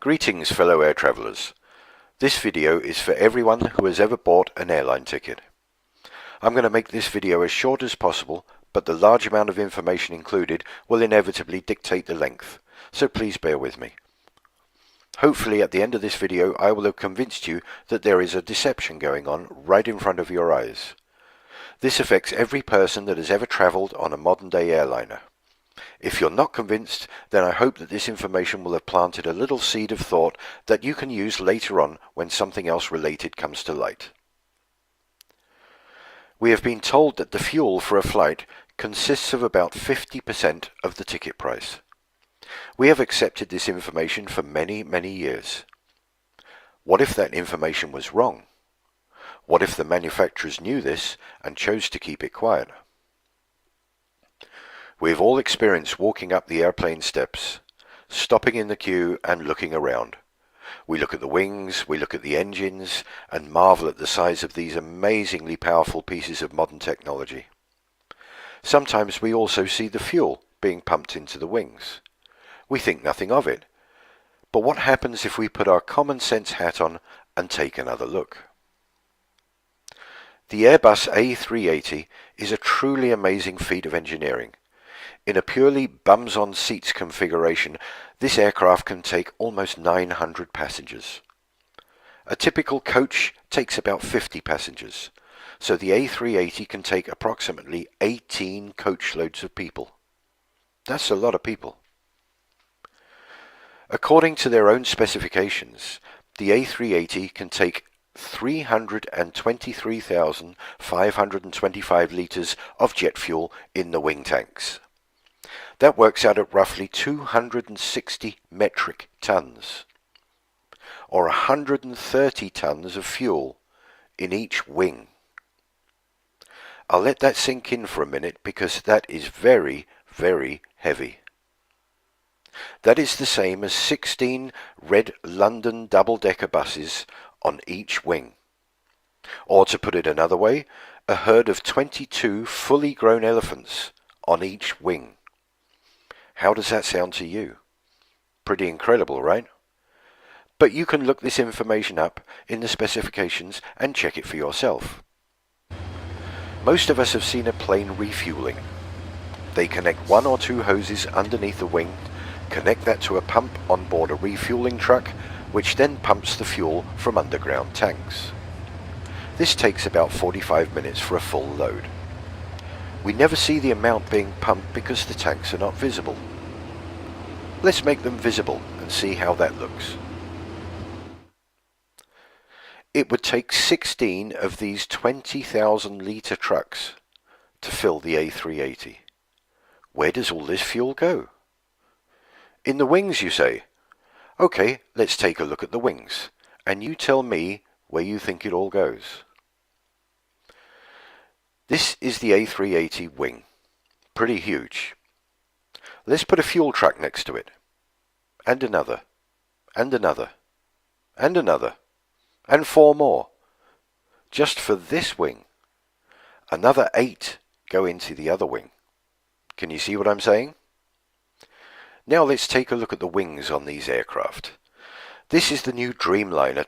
Greetings fellow air travellers. This video is for everyone who has ever bought an airline ticket. I'm going to make this video as short as possible, but the large amount of information included will inevitably dictate the length, so please bear with me. Hopefully at the end of this video I will have convinced you that there is a deception going on right in front of your eyes. This affects every person that has ever travelled on a modern day airliner. If you're not convinced, then I hope that this information will have planted a little seed of thought that you can use later on when something else related comes to light. We have been told that the fuel for a flight consists of about 50% of the ticket price. We have accepted this information for many, many years. What if that information was wrong? What if the manufacturers knew this and chose to keep it quiet? We've all experienced walking up the airplane steps, stopping in the queue and looking around. We look at the wings, we look at the engines, and marvel at the size of these amazingly powerful pieces of modern technology. Sometimes we also see the fuel being pumped into the wings. We think nothing of it. But what happens if we put our common sense hat on and take another look? The Airbus A380 is a truly amazing feat of engineering. In a purely bums-on-seats configuration, this aircraft can take almost 900 passengers. A typical coach takes about 50 passengers, so the A380 can take approximately 18 coachloads of people. That's a lot of people. According to their own specifications, the A380 can take 323,525 litres of jet fuel in the wing tanks. That works out at roughly 260 metric tons, or 130 tons of fuel in each wing. I'll let that sink in for a minute because that is very, very heavy. That is the same as 16 red London double-decker buses on each wing. Or to put it another way, a herd of 22 fully grown elephants on each wing. How does that sound to you? Pretty incredible, right? But you can look this information up in the specifications and check it for yourself. Most of us have seen a plane refueling. They connect one or two hoses underneath the wing, connect that to a pump on board a refueling truck, which then pumps the fuel from underground tanks. This takes about 45 minutes for a full load. We never see the amount being pumped because the tanks are not visible. Let's make them visible and see how that looks. It would take 16 of these 20,000 litre trucks to fill the A380. Where does all this fuel go? In the wings, you say? Okay, let's take a look at the wings, and you tell me where you think it all goes. This is the A380 wing. Pretty huge. Let's put a fuel truck next to it. And another. And another. And another. And 4 more. Just for this wing. Another 8 go into the other wing. Can you see what I'm saying? Now let's take a look at the wings on these aircraft. This is the new Dreamliner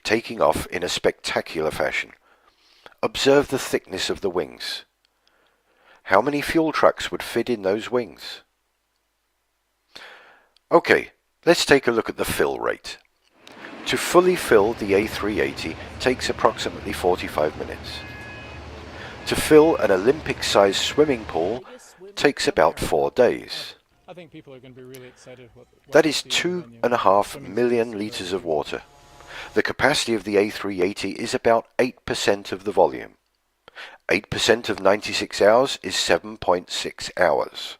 taking off in a spectacular fashion. Observe the thickness of the wings. How many fuel trucks would fit in those wings? Okay, let's take a look at the fill rate. To fully fill the A380 takes approximately 45 minutes. To fill an Olympic-sized swimming pool takes about 4 days. I think people are going to be really excited. That is 2.5 million litres of water. The capacity of the A380 is about 8% of the volume. 8% of 96 hours is 7.6 hours.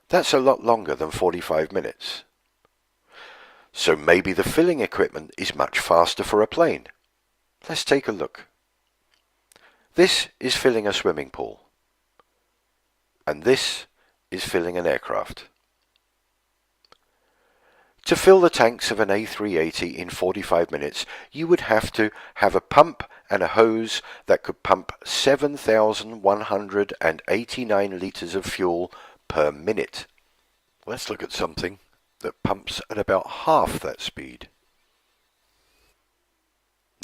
That's a lot longer than 45 minutes. So maybe the filling equipment is much faster for a plane. Let's take a look. This is filling a swimming pool. And this is filling an aircraft. To fill the tanks of an A380 in 45 minutes, you would have to have a pump and a hose that could pump 7,189 litres of fuel per minute. Let's look at something. that pumps at about half that speed.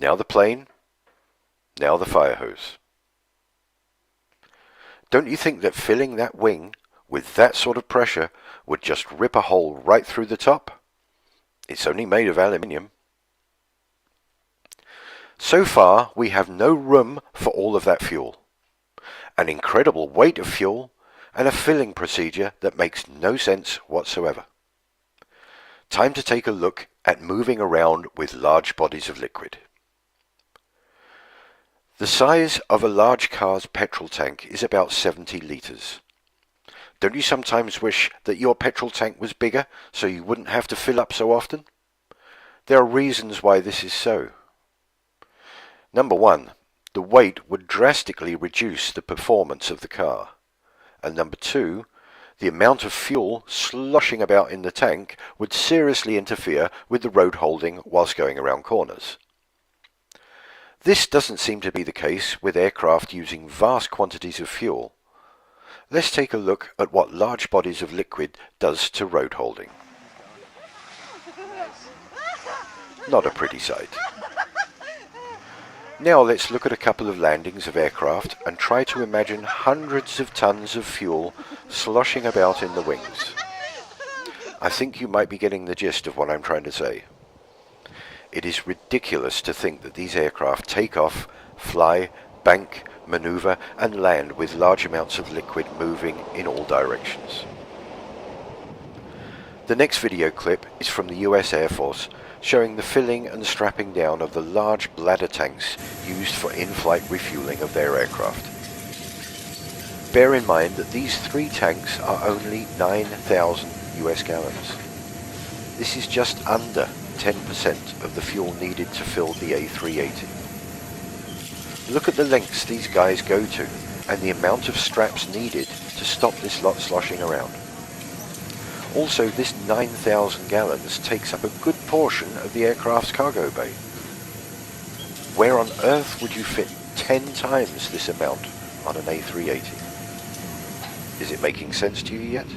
Now the plane, now the fire hose. Don't you think that filling that wing with that sort of pressure would just rip a hole right through the top? It's only made of aluminium. So far, we have no room for all of that fuel, an incredible weight of fuel, and a filling procedure that makes no sense whatsoever. Time to take a look at moving around with large bodies of liquid. The size of a large car's petrol tank is about 70 litres. Don't you sometimes wish that your petrol tank was bigger so you wouldn't have to fill up so often? There are reasons why this is so. Number one, the weight would drastically reduce the performance of the car. And number two, the amount of fuel sloshing about in the tank would seriously interfere with the road holding whilst going around corners. This doesn't seem to be the case with aircraft using vast quantities of fuel. Let's take a look at what large bodies of liquid does to road holding. Not a pretty sight. Now let's look at a couple of landings of aircraft and try to imagine hundreds of tons of fuel sloshing about in the wings. I think you might be getting the gist of what I'm trying to say. It is ridiculous to think that these aircraft take off, fly, bank, maneuver and land with large amounts of liquid moving in all directions. The next video clip is from the US Air Force, showing the filling and strapping down of the large bladder tanks used for in-flight refueling of their aircraft. Bear in mind that these 3 tanks are only 9,000 US gallons. This is just under 10% of the fuel needed to fill the A380. Look at the lengths these guys go to and the amount of straps needed to stop this lot sloshing around. Also, this 9,000 gallons takes up a good portion of the aircraft's cargo bay. Where on earth would you fit 10 times this amount on an A380? Is it making sense to you yet?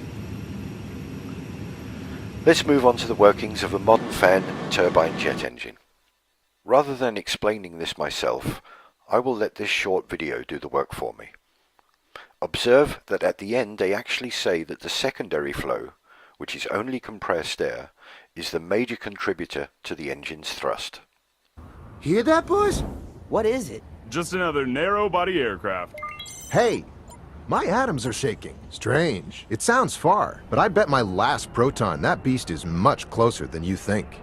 Let's move on to the workings of a modern fan turbine jet engine. Rather than explaining this myself, I will let this short video do the work for me. Observe that at the end they actually say that the secondary flow, which is only compressed air, is the major contributor to the engine's thrust. Hear that, boys? What is it? Just another narrow-body aircraft. Hey, my atoms are shaking. Strange. It sounds far, but I bet my last proton that beast is much closer than you think.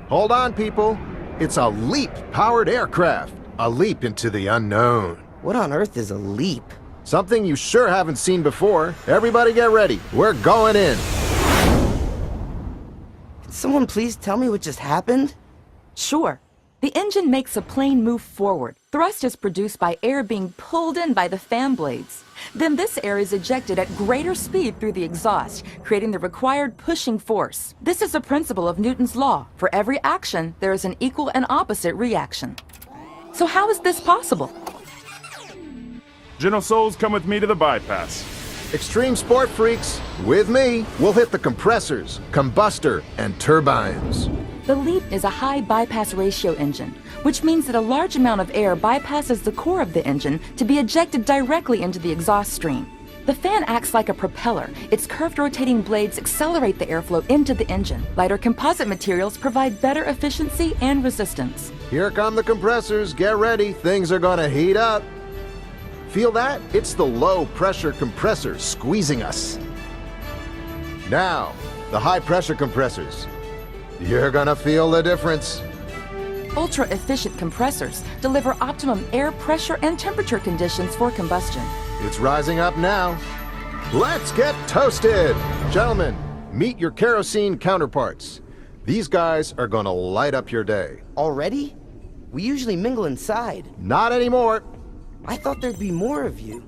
Hold on, people. It's a LEAP-powered aircraft. A leap into the unknown. What on earth is a leap? Something you sure haven't seen before. Everybody get ready. We're going in. Can someone please tell me what just happened? Sure. The engine makes a plane move forward. Thrust is produced by air being pulled in by the fan blades. Then this air is ejected at greater speed through the exhaust, creating the required pushing force. This is a principle of Newton's law. For every action, there is an equal and opposite reaction. So how is this possible? General Souls, come with me to the bypass. Extreme sport freaks, with me, we'll hit the compressors, combustor, and turbines. The LEAP is a high bypass ratio engine, which means that a large amount of air bypasses the core of the engine to be ejected directly into the exhaust stream. The fan acts like a propeller. Its curved rotating blades accelerate the airflow into the engine. Lighter composite materials provide better efficiency and resistance. Here come the compressors. Get ready. Things are gonna heat up. Feel that? It's the low-pressure compressor squeezing us. Now, the high-pressure compressors. You're gonna feel the difference. Ultra-efficient compressors deliver optimum air pressure and temperature conditions for combustion. It's rising up now. Let's get toasted! Gentlemen, meet your kerosene counterparts. These guys are gonna light up your day. Already? We usually mingle inside. Not anymore. I thought there'd be more of you.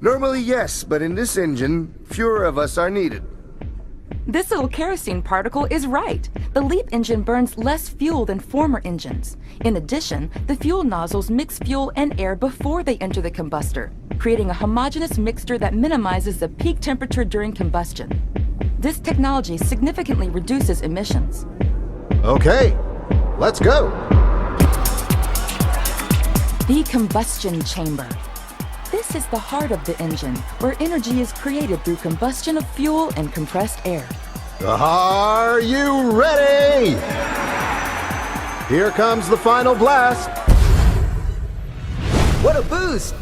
Normally, yes, but in this engine, fewer of us are needed. This little kerosene particle is right. The LEAP engine burns less fuel than former engines. In addition, the fuel nozzles mix fuel and air before they enter the combustor, creating a homogeneous mixture that minimizes the peak temperature during combustion. This technology significantly reduces emissions. Okay, let's go. The combustion chamber. This is the heart of the engine, where energy is created through combustion of fuel and compressed air. Are you ready? Here comes the final blast. What a boost!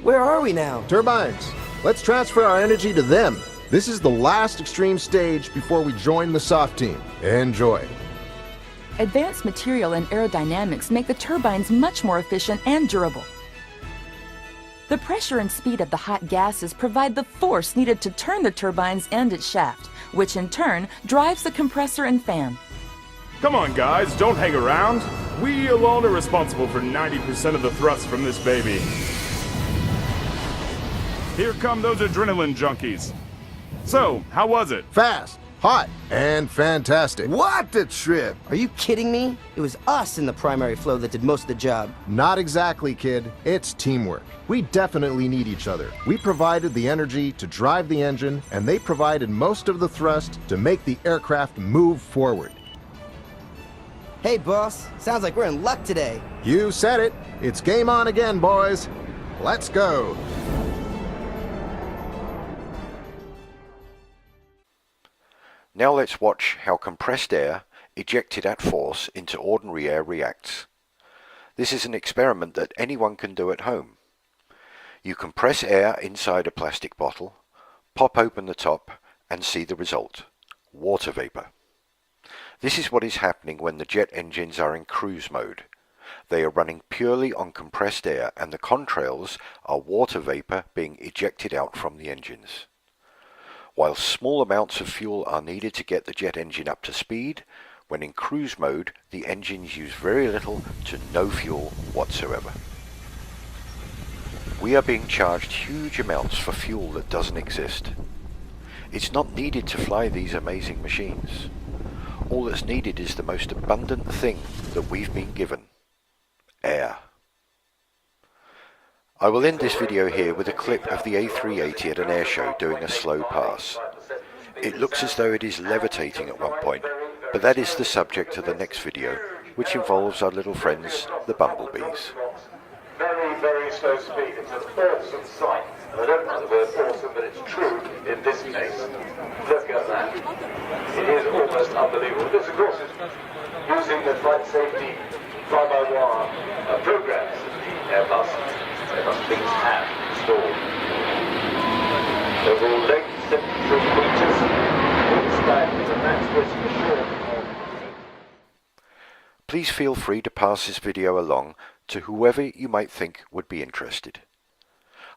Where are we now? Turbines, let's transfer our energy to them. This is the last extreme stage before we join the soft team. Enjoy. Advanced material and aerodynamics make the turbines much more efficient and durable. The pressure and speed of the hot gases provide the force needed to turn the turbines and its shaft, which in turn drives the compressor and fan. Come on, guys, don't hang around. We alone are responsible for 90% of the thrust from this baby. Here come those adrenaline junkies. So, how was it? Fast, hot, and fantastic. What a trip! Are you kidding me? It was us in the primary flow that did most of the job. Not exactly, kid. It's teamwork. We definitely need each other. We provided the energy to drive the engine, and they provided most of the thrust to make the aircraft move forward. Hey, boss. Sounds like we're in luck today. You said it. It's game on again, boys. Let's go. Now let's watch how compressed air, ejected at force into ordinary air, reacts. This is an experiment that anyone can do at home. You compress air inside a plastic bottle, pop open the top, and see the result: water vapor. This is what is happening when the jet engines are in cruise mode. They are running purely on compressed air, and the contrails are water vapor being ejected out from the engines. While small amounts of fuel are needed to get the jet engine up to speed, when in cruise mode, the engines use very little to no fuel whatsoever. We are being charged huge amounts for fuel that doesn't exist. It's not needed to fly these amazing machines. All that's needed is the most abundant thing that we've been given: air. I will end this video here with a clip of the A380 at an airshow doing a slow pass. It looks as though it is levitating at one point, but that is the subject of the next video, which involves our little friends, the bumblebees. Very, very slow speed. It's an awesome sight. And I don't like the word awesome, but it's true in this case. Look at that. It is almost unbelievable. This, of course, is using the flight safety fly-by-wire programs that the Airbus things have installed. Overall length 73 meters. Wingspan is a max risk for short. Please feel free to pass this video along to whoever you might think would be interested.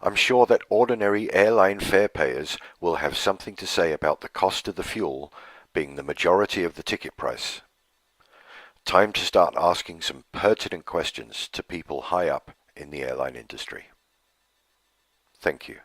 I'm sure that ordinary airline fare payers will have something to say about the cost of the fuel being the majority of the ticket price. Time to start asking some pertinent questions to people high up in the airline industry. Thank you.